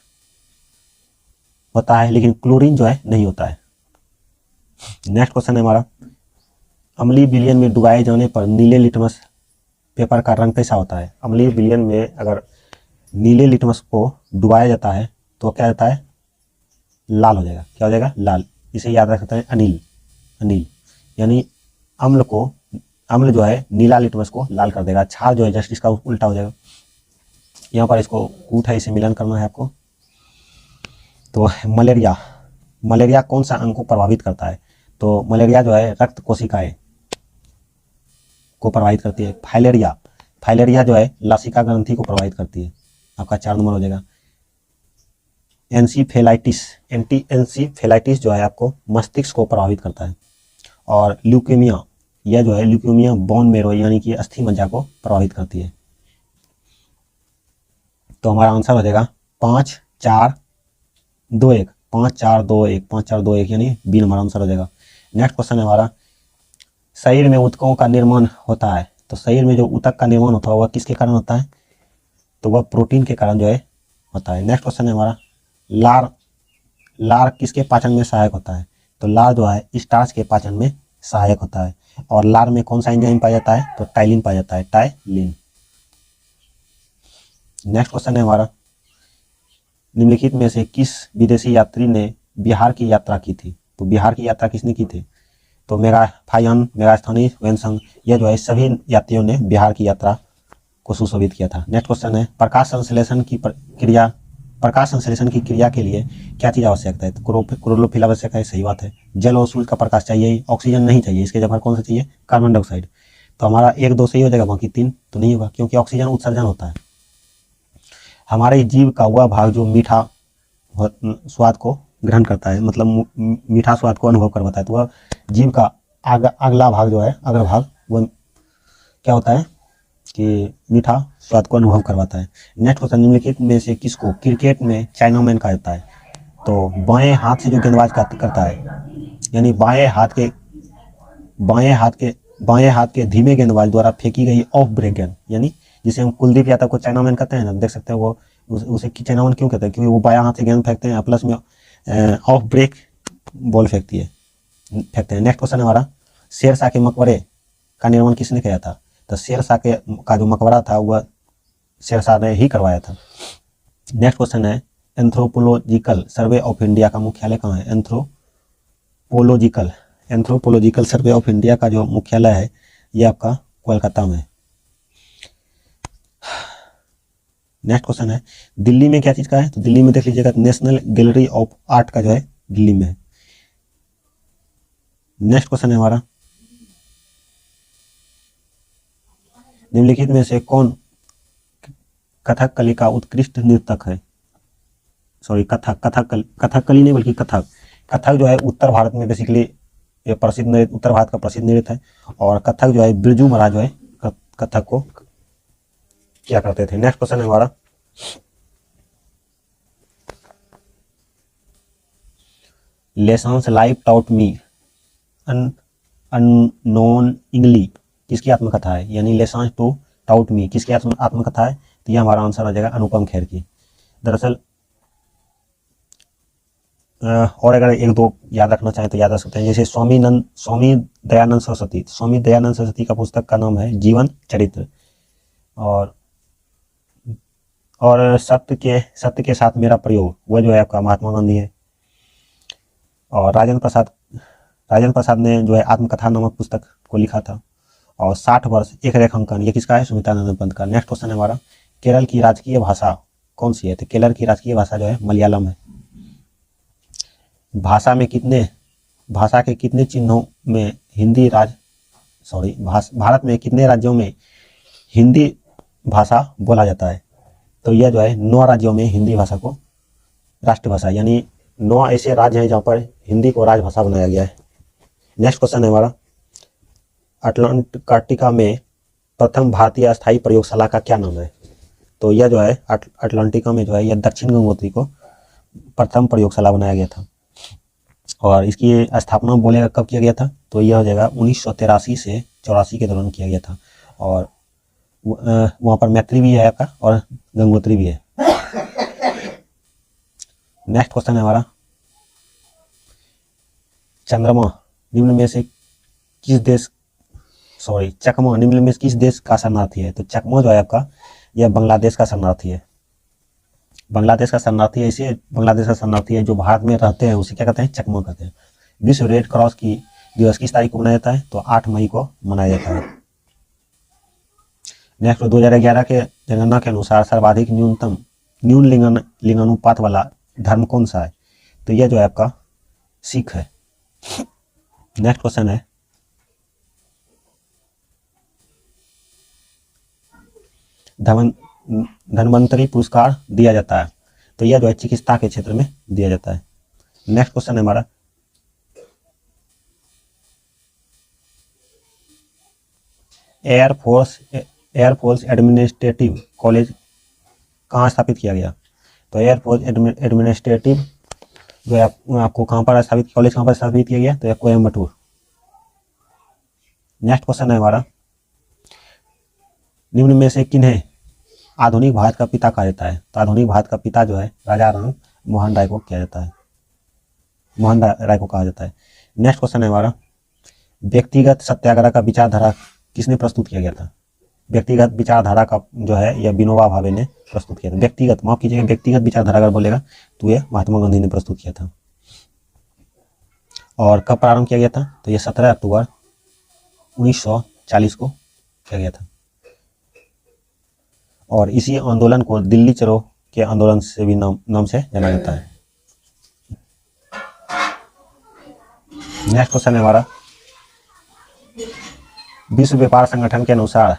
होता है, लेकिन क्लोरीन जो है नहीं होता है। नेक्स्ट क्वेश्चन है हमारा, अम्लीय विलयन में डुबाए जाने पर नीले लिटमस पेपर का रंग कैसा होता है? अम्लीय विलयन में अगर नीले लिटमस को डुबाया जाता है तो क्या जाता है? लाल हो जाएगा। क्या हो जाएगा? लाल। इसे याद रख सकते हैं, अनिल। अनिल यानी अम्ल जो है नीला लिटमस को लाल कर देगा। क्षार जो है जस्ट इसका उल्टा हो जाएगा। यहाँ पर इसको कूट है, इसे मिलन करना है आपको। तो मलेरिया कौन सा अंग को प्रभावित करता है? तो मलेरिया जो है रक्त कोशिकाएं को प्रभावित करती है। फाइलेरिया जो है लसिका ग्रंथि को प्रभावित करती है। आपका 4 नंबर हो जाएगा। एंसीफेलाइटिस जो है आपको मस्तिष्क को प्रभावित करता है। और ल्यूकेमिया, यह जो है ल्यूकेमिया बोन मैरो यानी कि अस्थि मज्जा को प्रभावित करती है। तो हमारा आंसर हो जाएगा 5 4 2 1 5 4 2 1 5 4 2 1 यानी बी हमारा आंसर हो जाएगा। नेक्स्ट क्वेश्चन है हमारा, शरीर में ऊतकों का निर्माण होता है। तो शरीर में जो ऊतक का निर्माण होता है वह किसके कारण होता है? तो वह प्रोटीन के कारण जो है होता है। नेक्स्ट क्वेश्चन है हमारा, लार किसके पाचन में सहायक होता है? तो लार जो है स्टार्च के पाचन में सहायक होता है। और लार में कौन सा एंजाइम पाया जाता है? तो टाइलिन पाया जाता है, टाइलिन। नेक्स्ट क्वेश्चन है हमारा, निम्नलिखित में से किस विदेशी यात्री ने बिहार की यात्रा की थी? तो बिहार की यात्रा किसने की थी? तो मेगाफायन, मेगास्थनीज, वेनसंग, यह जो है सभी यात्रियों ने बिहार की यात्रा को सुशोभित किया था। नेक्स्ट क्वेश्चन है, प्रकाश संश्लेषण की क्रिया के लिए क्या चीज आवश्यक है? तो क्लोरोफिल आवश्यक है, सही बात है। जल और सूर्य का प्रकाश चाहिए, ऑक्सीजन नहीं चाहिए। इसके जगह कौन सा चाहिए? Carbon dioxide. तो हमारा 1 2 सही हो जाएगा, बाकी 3 तो नहीं होगा, क्योंकि ऑक्सीजन उत्सर्जन होता है। हमारे जीव का वह भाग जो मीठा स्वाद को ग्रहण करता है, मतलब मीठा स्वाद को अनुभव करवाता है, तो वह जीव का अगला भाग जो है, अग्र भाग, वह क्या होता है कि मीठा स्वाद को अनुभव करवाता है। नेक्स्ट क्वेश्चन, निम्नलिखित में से किसको क्रिकेट में चाइनामैन कहा जाता है? तो बाएं हाथ से जो गेंदबाज करता है, यानी बाएं हाथ के धीमे गेंदबाज द्वारा फेंकी गई ऑफ ब्रेक गेंद, यानी जिसे हम कुलदीप यादव को चाइनामैन कहते हैं ना, देख सकते हैं वो उसे चाइनामैन क्यों कहते हैं? क्योंकि वो बाएं हाथ से गेंद फेंकते हैं, प्लस में ऑफ ब्रेक बॉल फेंकते हैं। नेक्स्ट क्वेश्चन है हमारा, शेरशाह के मकबरे का निर्माण किसने किया था? तो शेरशाह का जो मकबरा था वह शेरशाह ने ही करवाया था। नेक्स्ट क्वेश्चन है, एंथ्रोपोलॉजिकल सर्वे ऑफ इंडिया का मुख्यालय कहाँ है? एंथ्रोपोलॉजिकल सर्वे ऑफ इंडिया का जो मुख्यालय है यह आपका कोलकाता में है। नेक्स्ट क्वेश्चन है, दिल्ली में क्या चीज का है? तो दिल्ली में देख लीजिएगा, नेशनल गैलरी ऑफ आर्ट का जो है दिल्ली में है। नेक्स्ट क्वेश्चन है हमारा, निम्नलिखित में से कौन कथकली का उत्कृष्ट नर्तक है? सॉरी, कथकली नहीं बल्कि कथक जो है उत्तर भारत में बेसिकली ये प्रसिद्ध नृत्य, उत्तर भारत का प्रसिद्ध नृत्य है। और कथक जो है बिरजू महाराज जो है कथक को क्या करते थे। नेक्स्ट क्वेश्चन है हमारा, lessons life taught me unknown English किसकी आत्मकथा है? यानी लेसन्स टू टाउट मी किसकी आत्मकथा है? तो यह हमारा आंसर आ जाएगा अनुपम खेर की। दरअसल और अगर 1 2 याद रखना चाहें तो याद रख सकते हैं, जैसे स्वामी दयानंद सरस्वती का पुस्तक का नाम है जीवन चरित्र। और सत्य के साथ मेरा प्रयोग, वह जो है आपका महात्मा गांधी है। और राजेंद्र प्रसाद ने जो है आत्मकथा नामक पुस्तक को लिखा था। और 60 वर्ष एक रेखांकन, ये किसका है? सुमित्रानंद पंत का। नेक्स्ट क्वेश्चन है हमारा, केरल की राजकीय भाषा कौन सी है? तो केरल की राजकीय भाषा जो है मलयालम है। भाषा के कितने चिन्हों में भारत में कितने राज्यों में हिंदी भाषा बोला जाता है? तो यह जो है 9 राज्यों में हिंदी भाषा को राष्ट्रभाषा, यानी 9 ऐसे राज्य हैं जहाँ पर हिंदी को राजभाषा बनाया गया है। नेक्स्ट क्वेश्चन है हमारा, अटलांटिका में प्रथम भारतीय अस्थायी प्रयोगशाला का क्या नाम है? तो यह जो है अटलांटिका में जो है यह दक्षिण गंगोत्री को प्रथम प्रयोगशाला बनाया गया था। और इसकी स्थापना बोलेगा कब किया गया था? तो यह हो जाएगा 1983 से 84 के दौरान किया गया था। और वहाँ पर मैत्री भी है आपका और गंगोत्री भी है। नेक्स्ट क्वेश्चन है हमारा, चंद्रमा निम्न में से किस देश चकमा निम्न में किस देश का शरणार्थी है? तो चकमा जो है आपका यह बांग्लादेश का शरणार्थी है। बांग्लादेश का शरणार्थी है, इसे बांग्लादेश का शरणार्थी है जो भारत में रहते हैं उसे क्या कहते हैं? चकमा कहते हैं। विश्व रेड क्रॉस की दिवस किस तारीख को मनाया जाता है? तो 8 मई को मनाया जाता है। नेक्स्ट 2011 के जनगणना के अनुसार सर्वाधिक न्यून लिंगानुपात वाला धर्म कौन सा है? तो यह जो है आपका सिख है। नेक्स्ट क्वेश्चन है, धन्वंतरी पुरस्कार दिया जाता है। तो यह जो है चिकित्सा के क्षेत्र में दिया जाता है। नेक्स्ट क्वेश्चन है हमारा, एयरफोर्स एडमिनिस्ट्रेटिव कॉलेज कहाँ स्थापित किया गया? तो एयरफोर्स एडमिनिस्ट्रेटिव जो है आपको कहाँ पर स्थापित कॉलेज कहाँ पर स्थापित किया गया? तो कोयम्बटूर। नेक्स्ट क्वेश्चन है हमारा, निम्न में से किन्हें आधुनिक भारत का पिता कहा जाता है? तो आधुनिक भारत का पिता जो है राजा राम मोहन राय को किया जाता है, मोहन राय को कहा जाता है। नेक्स्ट क्वेश्चन है हमारा, व्यक्तिगत सत्याग्रह का विचारधारा किसने प्रस्तुत किया गया था? व्यक्तिगत विचारधारा का जो है यह विनोबा भावे ने प्रस्तुत किया था। व्यक्तिगत माफ कीजिएगा, व्यक्तिगत विचारधारा अगर बोलेगा तो यह महात्मा गांधी ने प्रस्तुत किया था। और कब प्रारंभ किया गया था? तो यह 17 अक्टूबर 1940 को किया गया था। और इसी आंदोलन को दिल्ली चलो के आंदोलन से भी नाम से जाना जाता है। नेक्स्ट क्वेश्चन है हमारा, विश्व व्यापार संगठन के अनुसार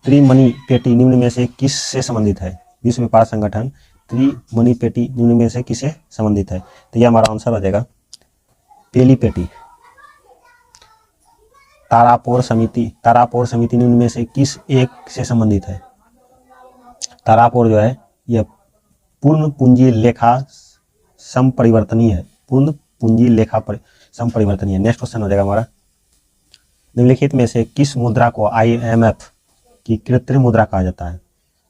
त्रिमणि पेटी निम्न में से किस से संबंधित है? विश्व व्यापार संगठन त्रिमणि पेटी निम्न में से किससे संबंधित है? तो यह हमारा आंसर हो जाएगा पहली पेटी। तारापोर समिति निम्न में से किस एक से संबंधित है? तारापोर जो है यह पूर्ण पूंजी लेखा संपरिवर्तनीय है, पूर्ण पूंजी लेखा संपरिवर्तनीय। नेक्स्ट क्वेश्चन हो जाएगा हमारा, निम्नलिखित में से किस मुद्रा को IMF की कृत्रिम मुद्रा कहा जाता है?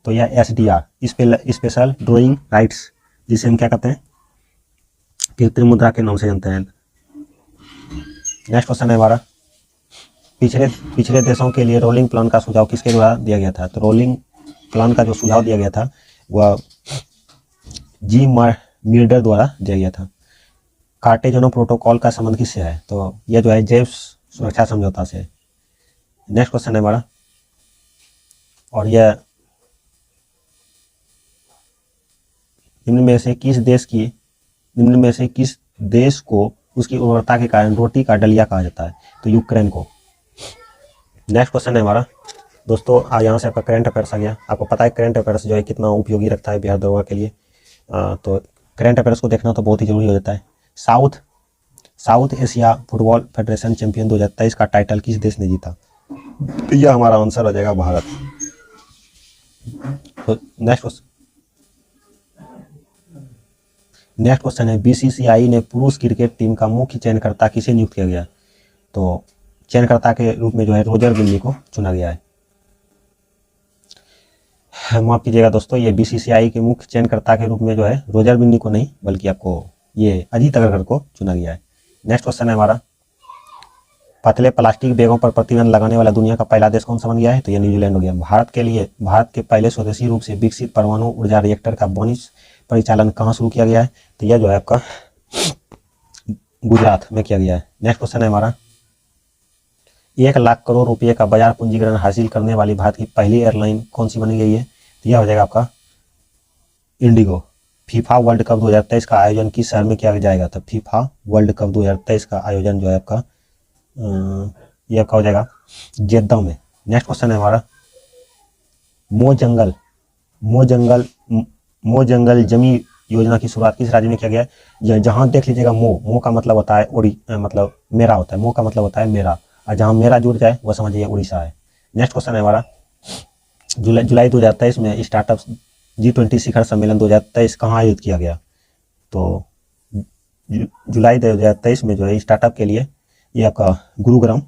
तो यह SDR स्पेशल ड्राइंग राइट्स, जिसे हम क्या कहते हैं? कृत्रिम मुद्रा के नाम से जानते हैं। नेक्स्ट क्वेश्चन है हमारा, पिछड़े देशों के लिए रोलिंग प्लान का सुझाव किसके द्वारा दिया गया था? तो रोलिंग प्लान का जो सुझाव दिया गया था वह जी मीडर द्वारा दिया गया था। कार्टेजनो प्रोटोकॉल का संबंध किससे है? तो यह जो है जैव सुरक्षा समझौता से। नेक्स्ट क्वेश्चन है हमारा, और यह निम्न में से किस देश को उसकी उर्वरता के कारण रोटी का डलिया कहा जाता है? तो यूक्रेन को। नेक्स्ट क्वेश्चन है हमारा, दोस्तों आज यहाँ से आपका करंट अफेयर्स आ गया। आपको पता है करंट अफेयर्स जो है कितना उपयोगी रखता है बिहार दरोगा के लिए। तो करंट अफेयर्स को देखना तो बहुत ही जरूरी हो जाता है। South Asia football federation champion 2023 का टाइटल किस देश ने जीता? तो यह हमारा आंसर हो जाएगा भारत। तो नेक्स्ट क्वेश्चन है, BCCI ने पुरुष क्रिकेट टीम का मुख्य चयनकर्ता किसे नियुक्त किया गया? तो चयनकर्ता के रूप में जो है रोजर बिन्नी को चुना गया है। माफ कीजिएगा दोस्तों, ये BCCI के मुख्य चयनकर्ता के रूप में जो है रोजर बिन्नी को नहीं बल्कि आपको ये अजीत अग्रकर को चुना गया है। नेक्स्ट क्वेश्चन है हमारा, पतले प्लास्टिक बैगों पर प्रतिबंध लगाने वाला दुनिया का पहला देश कौन सा बन गया है? तो यह न्यूजीलैंड हो गया। भारत के पहले स्वदेशी रूप से विकसित परमाणु ऊर्जा रिएक्टर का वाणिज्य परिचालन कहाँ शुरू किया गया है? तो यह जो है आपका गुजरात में किया गया है। नेक्स्ट क्वेश्चन है हमारा, 1 लाख करोड़ रुपए का बाजार पूंजीकरण हासिल करने वाली भारत की पहली एयरलाइन कौन सी बनी गई है? तो यह हो जाएगा आपका इंडिगो। फीफा वर्ल्ड कप 2023 का आयोजन किस शहर में किया जाएगा? तो फीफा वर्ल्ड कप 2023 का आयोजन जो है आपका यह आपका हो जाएगा जेद्दा में। नेक्स्ट क्वेश्चन है हमारा, मो जंगल जमी योजना की शुरुआत किस राज्य में किया गया है? जहां देख लीजिएगा मो का मतलब होता है मतलब मेरा होता है, मो का मतलब होता है मेरा, और जहां मेरा जुड़ जाए वो समझिए उड़ीसा है। नेक्स्ट क्वेश्चन है हमारा, जुलाई 2023 में स्टार्टअप G20 शिखर सम्मेलन 2023 कहाँ आयोजित किया गया? तो जुलाई 2023 में जो है स्टार्टअप के लिए ये आपका गुरुग्राम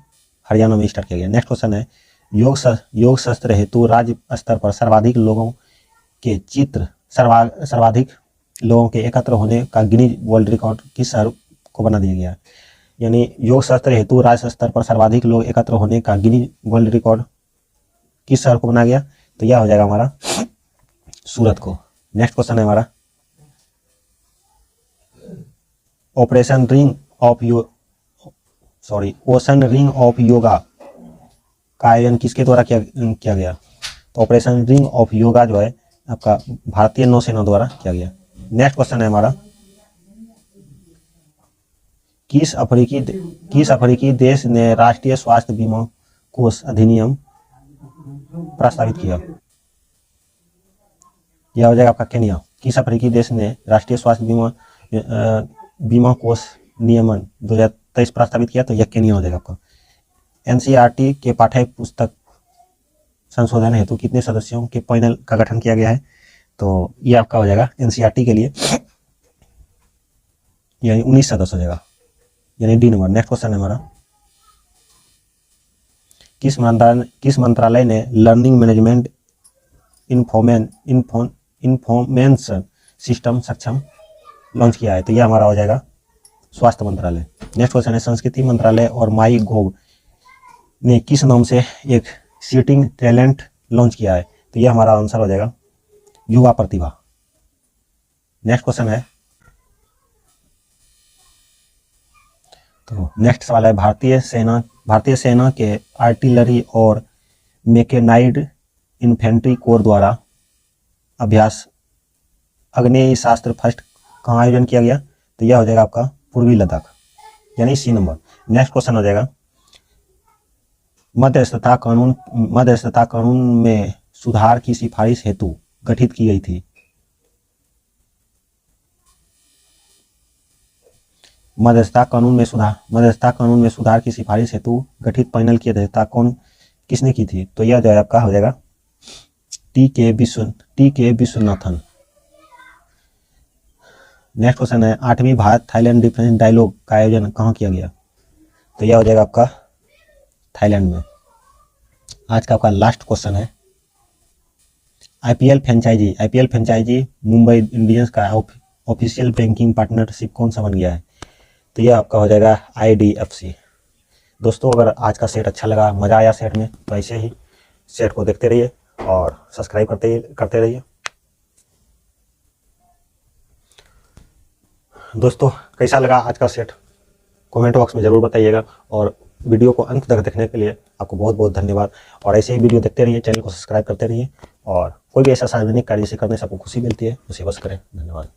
हरियाणा में स्टार्ट किया गया। नेक्स्ट क्वेश्चन है, योग शास्त्र हेतु राज्य स्तर पर सर्वाधिक लोगों के एकत्र होने का गिनीज वर्ल्ड रिकॉर्ड किस शहर को बना दिया गया? यानी योग शास्त्र हेतु राज्य स्तर पर सर्वाधिक लोग एकत्र होने का गिनीज वर्ल्ड रिकॉर्ड किस शहर को बना गया? तो यह हो जाएगा हमारा सूरत को। नेक्स्ट क्वेश्चन है हमारा, ओशन रिंग ऑफ योगा का आयोजन किसके द्वारा किया गया? तो ऑपरेशन रिंग ऑफ योगा जो है आपका भारतीय नौसेना द्वारा किया गया। नेक्स्ट क्वेश्चन है हमारा, किस अफ्रीकी देश ने राष्ट्रीय स्वास्थ्य बीमा कोष अधिनियम प्रस्तावित किया? यह हो जाएगा आपका केन्या। किस अफ्रीकी देश ने राष्ट्रीय स्वास्थ्य बीमा कोष नियमन 2023 प्रस्तावित किया? तो यह केन्या हो जाएगा आपका। NCERT के पाठ्य पुस्तक संशोधन हेतु कितने सदस्यों के पैनल का गठन किया गया है? तो ये आपका हो जाएगा NCERT के लिए यानी 19 सदस्य हो जाएगा, यानी डी नंबर। नेक्स्ट क्वेश्चन है हमारा, किस मंत्रालय ने लर्निंग मैनेजमेंट इन्फॉर्मेशन सिस्टम सक्षम लॉन्च किया है? तो यह हमारा हो जाएगा स्वास्थ्य मंत्रालय। नेक्स्ट क्वेश्चन है, संस्कृति मंत्रालय और माई गोव ने किस नाम से एक सीटिंग टैलेंट लॉन्च किया है? तो यह हमारा आंसर हो जाएगा युवा प्रतिभा। नेक्स्ट क्वेश्चन है, तो नेक्स्ट सवाल है, भारतीय सेना के आर्टिलरी और मैकेनाइज्ड इन्फेंट्री कोर द्वारा अभ्यास आग्नेय शास्त्र फर्स्ट कहाँ आयोजन किया गया? तो यह हो जाएगा आपका पूर्वी लद्दाख, यानी सी नंबर। नेक्स्ट क्वेश्चन हो जाएगा, मध्यस्थता कानून में सुधार की सिफारिश हेतु गठित की गई थी? मध्यस्थता कानून में सुधार की सिफारिश हेतु गठित पैनल की अध्यक्षता किसने की थी? तो यह जो है आपका हो जाएगा टी के विश्वनाथन। नेक्स्ट क्वेश्चन है, 8वीं भारत थाईलैंड डिफेंस डायलॉग का आयोजन कहाँ किया गया? तो यह हो जाएगा आपका थाईलैंड में। आज का आपका लास्ट क्वेश्चन है, IPL फ्रेंचाइजी मुंबई इंडियंस का ऑफिशियल बैंकिंग पार्टनरशिप कौन सा बन गया है? तो यह आपका हो जाएगा IDFC। दोस्तों, अगर आज का सेट अच्छा लगा, मज़ा आया सेट में, तो ऐसे ही सेट को देखते रहिए और सब्सक्राइब करते रहिए। दोस्तों, कैसा लगा आज का सेट कमेंट बॉक्स में ज़रूर बताइएगा, और वीडियो को अंत तक देखने के लिए आपको बहुत बहुत धन्यवाद। और ऐसे ही वीडियो देखते रहिए, चैनल को सब्सक्राइब करते रहिए, और कोई भी ऐसा सार्वजनिक कार्य से करने से आपको खुशी मिलती है उसे बस करें। धन्यवाद।